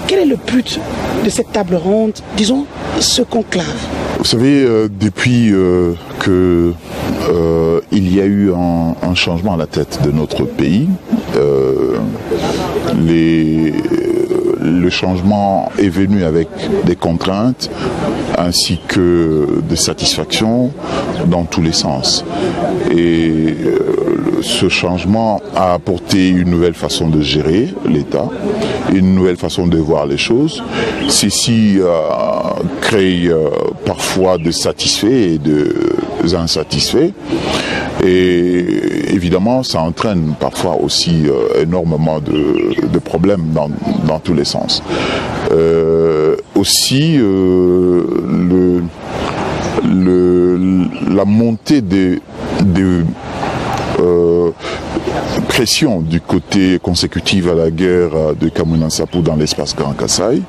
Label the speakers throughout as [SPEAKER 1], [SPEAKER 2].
[SPEAKER 1] Quel est le but de cette table ronde, disons ce conclave?
[SPEAKER 2] Vous savez, depuis que il y a eu un changement à la tête de notre pays, le changement est venu avec des contraintes ainsi que des satisfactions dans tous les sens. Et ce changement a apporté une nouvelle façon de gérer l'État, une nouvelle façon de voir les choses. Ceci crée parfois des satisfaits et des insatisfaits. Et évidemment, ça entraîne parfois aussi énormément de problèmes dans tous les sens. Aussi, la montée des pression du côté consécutif à la guerre de Kamwina Nsapu dans l'espace Grand Kasaï,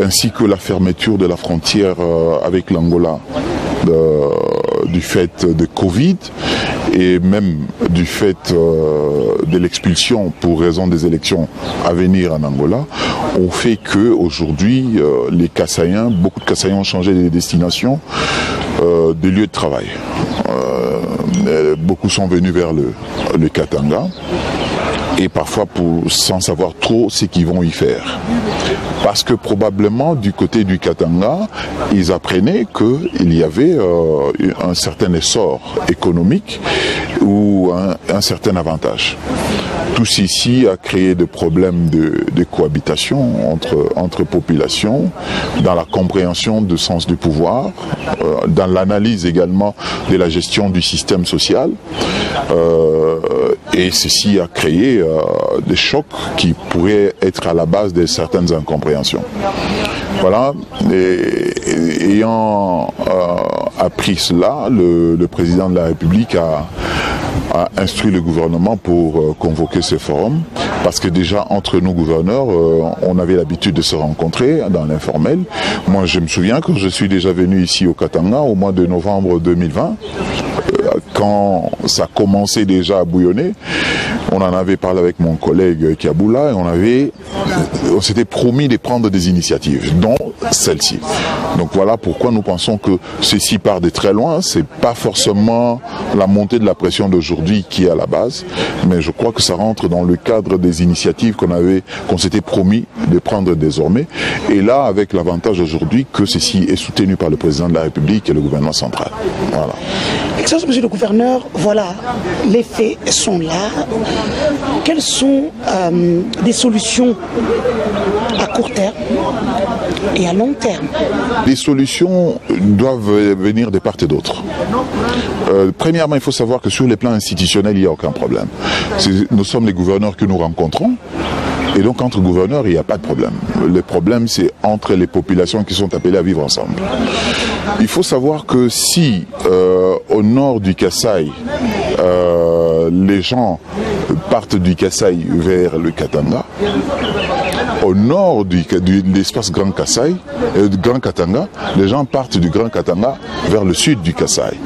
[SPEAKER 2] ainsi que la fermeture de la frontière avec l'Angola du fait de Covid et même du fait de l'expulsion pour raison des élections à venir en Angola, ont fait que aujourd'hui les Kasaïens, beaucoup de Kasaïens ont changé de destination, de lieu de travail. Beaucoup sont venus vers le Katanga et parfois sans savoir trop ce qu'ils vont y faire. Parce que probablement du côté du Katanga, ils apprenaient qu'il y avait un certain essor économique ou un certain avantage. Tout ceci a créé des problèmes de cohabitation entre populations, dans la compréhension du sens du pouvoir, dans l'analyse également de la gestion du système social. Et ceci a créé des chocs qui pourraient être à la base de certaines incompréhensions. Voilà, et ayant appris cela, le président de la République a instruit le gouvernement pour convoquer ce forum, parce que déjà entre nous gouverneurs, on avait l'habitude de se rencontrer dans l'informel. Moi je me souviens que je suis déjà venu ici au Katanga au mois de novembre 2020, quand ça commençait déjà à bouillonner. On en avait parlé avec mon collègue Kiaboula et on s'était promis de prendre des initiatives, dont celle-ci. Donc voilà pourquoi nous pensons que ceci part de très loin. C'est pas forcément la montée de la pression d'aujourd'hui qui est à la base, mais je crois que ça rentre dans le cadre des initiatives qu'on s'était promis de prendre désormais. Et là, avec l'avantage aujourd'hui que ceci est soutenu par le président de la République et le gouvernement central. Voilà.
[SPEAKER 1] Excellence, monsieur le gouverneur, voilà, les faits sont là. Quelles sont des solutions à court terme et à long terme?
[SPEAKER 2] Les solutions doivent venir de part et d'autre. Premièrement, il faut savoir que sur les plans institutionnels, il n'y a aucun problème. Nous sommes les gouverneurs que nous rencontrons. Et donc, entre gouverneurs, il n'y a pas de problème. Le problème, c'est entre les populations qui sont appelées à vivre ensemble. Il faut savoir que si, au nord du Kasaï, les gens partent du Kasaï vers le Katanga, au nord de l'espace Grand Katanga, les gens partent du Grand Katanga vers le sud du Kasaï,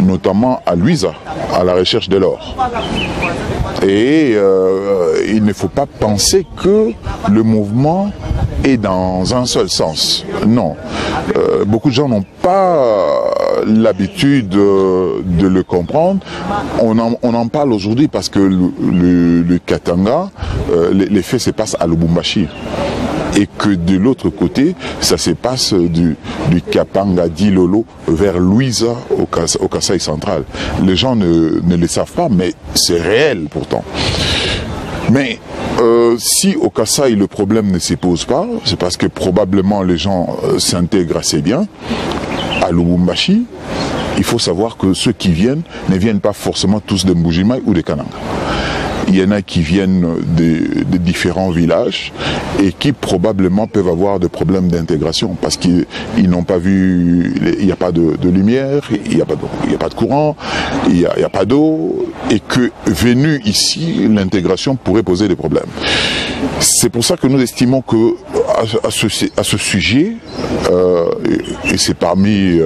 [SPEAKER 2] notamment à Luisa, à la recherche de l'or. Et il ne faut pas penser que le mouvement est dans un seul sens. Non. Beaucoup de gens n'ont pas l'habitude de le comprendre. On en parle aujourd'hui parce que le Katanga, les faits se passent à Lubumbashi. Et que de l'autre côté, ça se passe du Kapanga d'Ilolo vers Luisa au Kasaï central. Les gens ne le savent pas, mais c'est réel pourtant. Mais si au Kasaï le problème ne se pose pas, c'est parce que probablement les gens s'intègrent assez bien. À Lubumbashi, il faut savoir que ceux qui viennent ne viennent pas forcément tous de Mbujimaï ou de Kananga. Il y en a qui viennent de différents villages et qui probablement peuvent avoir des problèmes d'intégration parce qu'ils n'ont pas vu, il n'y a pas de lumière, il n'y a pas de courant, il n'y a pas d'eau, et que venu ici, l'intégration pourrait poser des problèmes. C'est pour ça que nous estimons que à ce sujet, et c'est parmi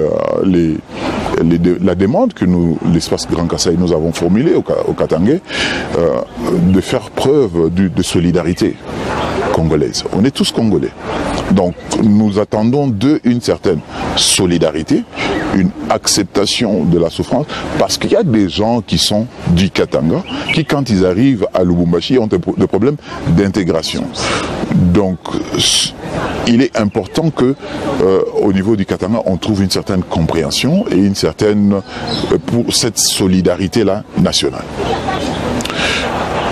[SPEAKER 2] la demande que l'espace Grand Kasaï, nous avons formulée au Katanga, de faire preuve de solidarité. congolaise. On est tous congolais. Donc nous attendons d'eux une certaine solidarité, une acceptation de la souffrance, parce qu'il y a des gens qui sont du Katanga, qui quand ils arrivent à Lubumbashi ont des problèmes d'intégration. Donc il est important que au niveau du Katanga on trouve une certaine compréhension et une certaine pour cette solidarité-là nationale.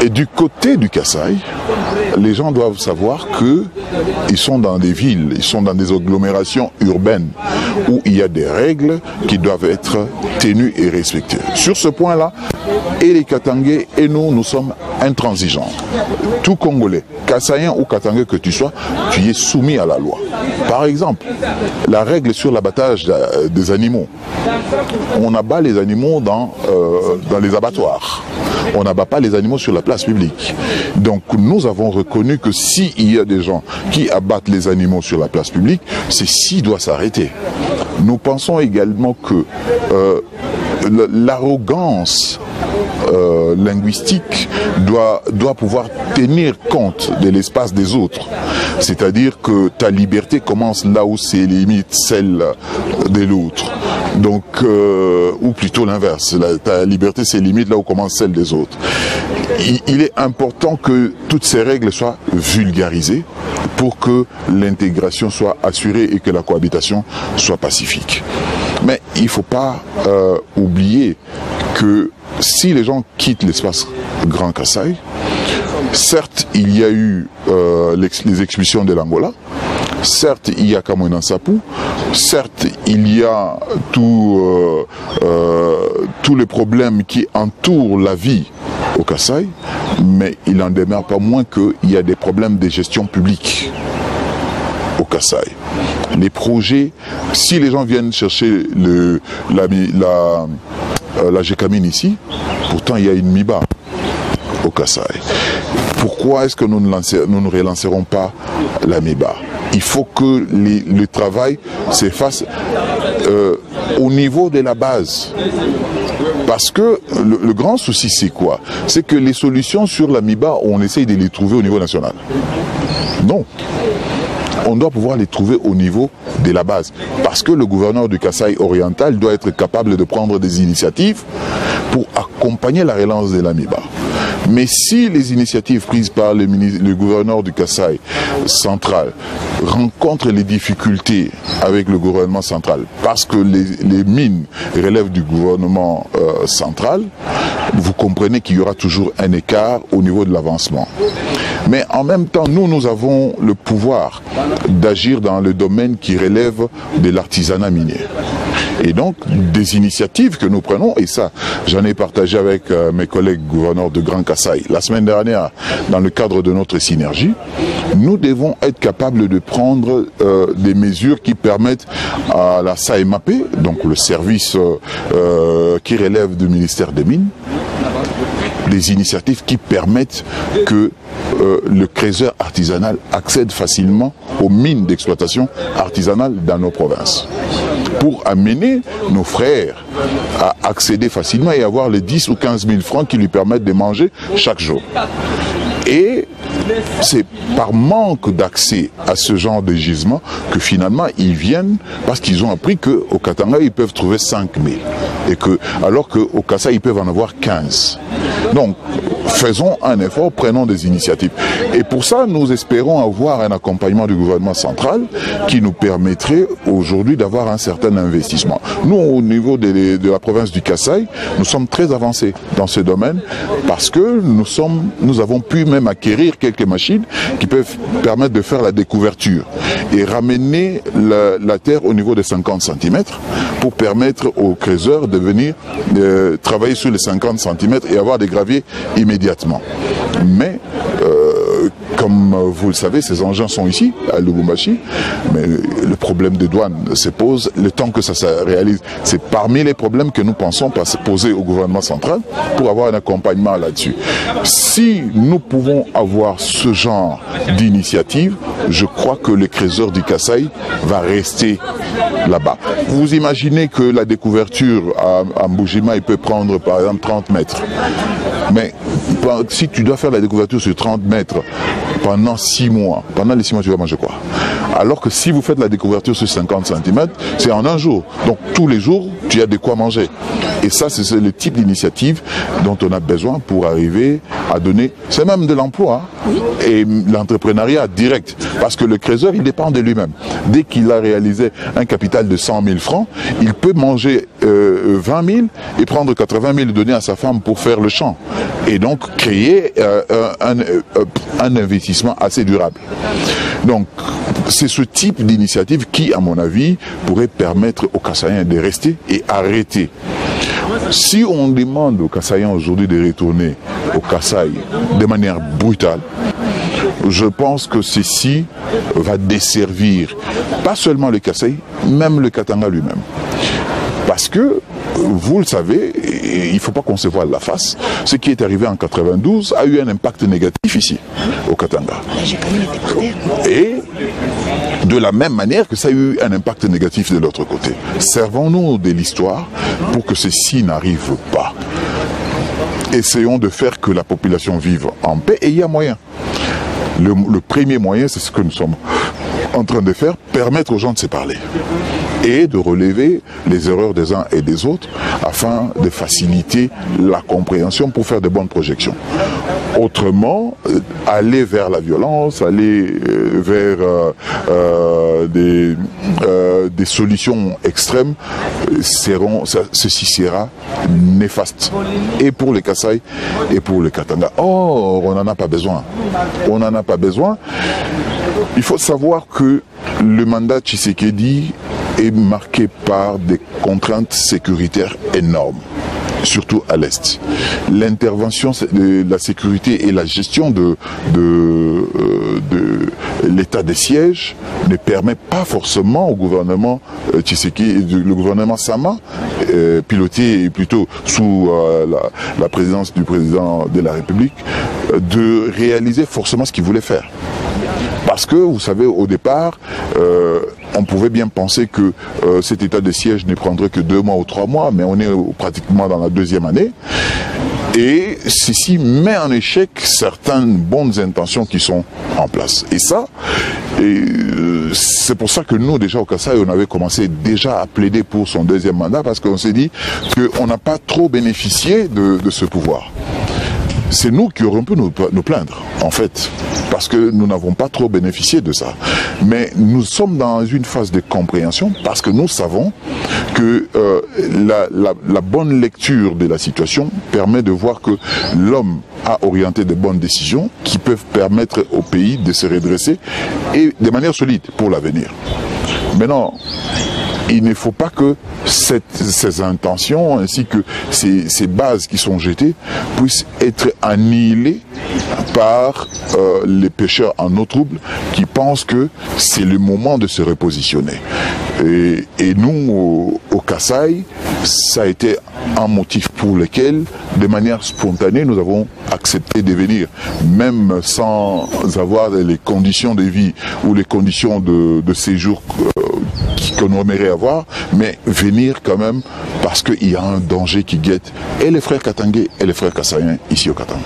[SPEAKER 2] Et du côté du Kasaï, les gens doivent savoir qu'ils sont dans des villes, ils sont dans des agglomérations urbaines où il y a des règles qui doivent être tenues et respectées. Sur ce point-là, et les Katangais et nous sommes intransigeants. Tout Congolais, Kassaïen ou Katangais que tu sois, tu es soumis à la loi. Par exemple, la règle sur l'abattage des animaux. On abat les animaux dans les abattoirs. On n'abat pas les animaux sur la place publique. Donc nous avons reconnu que s'il y a des gens qui abattent les animaux sur la place publique, ceci doit s'arrêter. Nous pensons également que l'arrogance linguistique doit pouvoir tenir compte de l'espace des autres. C'est-à-dire que ta liberté commence là où c'est limite celle de l'autre. Donc, ou plutôt l'inverse, ta liberté c'est limite là où commence celle des autres. Il est important que toutes ces règles soient vulgarisées pour que l'intégration soit assurée et que la cohabitation soit pacifique. Mais il ne faut pas oublier que si les gens quittent l'espace Grand Kasaï, certes il y a eu les expulsions de l'Angola, certes il y a Kamwina Nsapu, certes il y a tous les problèmes qui entourent la vie au Kasaï, mais il n'en demeure pas moins qu'il y a des problèmes de gestion publique au Kasaï. Les projets, si les gens viennent chercher la Gécamine ici, pourtant il y a une MIBA au Kasaï. Pourquoi est-ce que nous ne relancerons pas la MIBA? Il faut que le travail se fasse au niveau de la base. Parce que le grand souci c'est quoi? C'est que les solutions sur la MIBA, on essaye de les trouver au niveau national. Non. On doit pouvoir les trouver au niveau de la base. Parce que le gouverneur du Kasaï oriental doit être capable de prendre des initiatives pour accompagner la relance de la MIBA. Mais si les initiatives prises par le gouverneur du Kasaï central rencontrent les difficultés avec le gouvernement central, parce que les mines relèvent du gouvernement central, vous comprenez qu'il y aura toujours un écart au niveau de l'avancement. Mais en même temps, nous avons le pouvoir d'agir dans le domaine qui relève de l'artisanat minier. Et donc, des initiatives que nous prenons, et ça, j'en ai partagé avec mes collègues gouverneurs de Grand Kasaï la semaine dernière, dans le cadre de notre synergie, nous devons être capables de prendre des mesures qui permettent à la SAEMAP, donc le service qui relève du ministère des Mines, des initiatives qui permettent que le creuseur artisanal accède facilement aux mines d'exploitation artisanale dans nos provinces, pour amener nos frères à accéder facilement et avoir les 10 ou 15 000 francs qui lui permettent de manger chaque jour. Et c'est par manque d'accès à ce genre de gisement que finalement ils viennent parce qu'ils ont appris qu'au Katanga ils peuvent trouver 5 000 et alors qu'au Kasaï ils peuvent en avoir 15. Donc faisons un effort, prenons des initiatives. Et pour ça, nous espérons avoir un accompagnement du gouvernement central qui nous permettrait aujourd'hui d'avoir un certain investissement. Nous, au niveau de la province du Kasaï, nous sommes très avancés dans ce domaine parce que nous avons pu même acquérir quelques machines qui peuvent permettre de faire la découverture et ramener la terre au niveau de 50 cm pour permettre aux creuseurs de venir travailler sur les 50 cm et avoir des graviers immédiatement. Mais comme vous le savez, ces engins sont ici, à Lubumbashi, mais le problème de douane se pose, le temps que ça se réalise, c'est parmi les problèmes que nous pensons poser au gouvernement central pour avoir un accompagnement là-dessus. Si nous pouvons avoir ce genre d'initiative, je crois que le creuseur du Kasaï va rester là-bas. Vous imaginez que la découverture à Mbujima, il peut prendre par exemple 30 mètres. Mais Si tu dois faire la découverture sur 30 mètres pendant 6 mois, pendant les 6 mois, tu vas manger quoi? Alors que si vous faites la découverture sur 50 cm, c'est en un jour. Donc tous les jours, tu as de quoi manger. Et ça, c'est le type d'initiative dont on a besoin pour arriver à donner, c'est même de l'emploi, hein, et l'entrepreneuriat direct. Parce que le créateur, il dépend de lui-même. Dès qu'il a réalisé un capital de 100 000 francs, il peut manger 20 000 et prendre 80 000 et donner à sa femme pour faire le champ. Et donc créer un investissement assez durable. Donc c'est ce type d'initiative qui, à mon avis, pourrait permettre aux Kassaïens de rester et arrêter. Si on demande aux Kassaïens aujourd'hui de retourner au Kasaï de manière brutale, je pense que ceci va desservir pas seulement le Kasaï, même le Katanga lui-même. Parce que, vous le savez, et il ne faut pas qu'on se voile la face, ce qui est arrivé en 92 a eu un impact négatif ici, au Katanga. Et de la même manière que ça a eu un impact négatif de l'autre côté. Servons-nous de l'histoire pour que ceci n'arrive pas. Essayons de faire que la population vive en paix, et il y a moyen. Le premier moyen, c'est ce que nous sommes en train de faire, permettre aux gens de se parler et de relever les erreurs des uns et des autres afin de faciliter la compréhension pour faire de bonnes projections. Autrement, aller vers la violence, aller vers des solutions extrêmes, ceci sera néfaste. Et pour les Kasaï et pour le Katanga. Or, on n'en a pas besoin. On n'en a pas besoin. Il faut savoir que le mandat Tshisekedi est marqué par des contraintes sécuritaires énormes, surtout à l'Est. L'intervention de la sécurité et la gestion de l'état de siège ne permet pas forcément au gouvernement Tshisekedi, le gouvernement Sama, piloté plutôt sous la présidence du président de la République, de réaliser forcément ce qu'il voulait faire. Parce que, vous savez, au départ, on pouvait bien penser que cet état de siège ne prendrait que 2 mois ou 3 mois, mais on est pratiquement dans la 2e année. Et ceci met en échec certaines bonnes intentions qui sont en place. Et ça, c'est pour ça que nous, déjà au Kasaï, on avait commencé déjà à plaider pour son 2e mandat, parce qu'on s'est dit qu'on n'a pas trop bénéficié de ce pouvoir. C'est nous qui aurions pu nous plaindre, en fait, parce que nous n'avons pas trop bénéficié de ça. Mais nous sommes dans une phase de compréhension, parce que nous savons que la bonne lecture de la situation permet de voir que l'homme a orienté de bonnes décisions qui peuvent permettre au pays de se redresser et de manière solide pour l'avenir. Maintenant, il ne faut pas que ces intentions ainsi que ces bases qui sont jetées puissent être annihilées par les pêcheurs en eau trouble qui pensent que c'est le moment de se repositionner. Et nous, au Kasaï, ça a été un motif pour lequel, de manière spontanée, nous avons accepté de venir, même sans avoir les conditions de vie ou les conditions de séjour qu'on aimerait avoir, mais venir quand même parce qu'il y a un danger qui guette et les frères Katangais et les frères Kassaïens ici au Katanga.